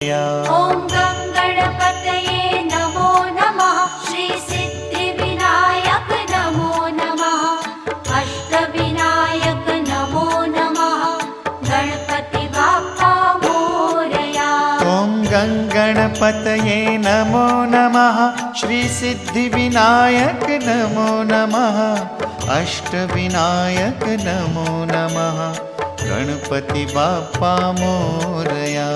ॐ गं गणपतये नमो नमः। श्री सिद्धिविनायक नमो नमः। अष्टविनायक नमो नमः। गणपति बाप्पा मोरया। ॐ गं गणपतये नमो नमः। श्री सिद्धिविनायक नमो नमः। अष्टविनायक नमो नमः। गणपति बाप्पा मोरया।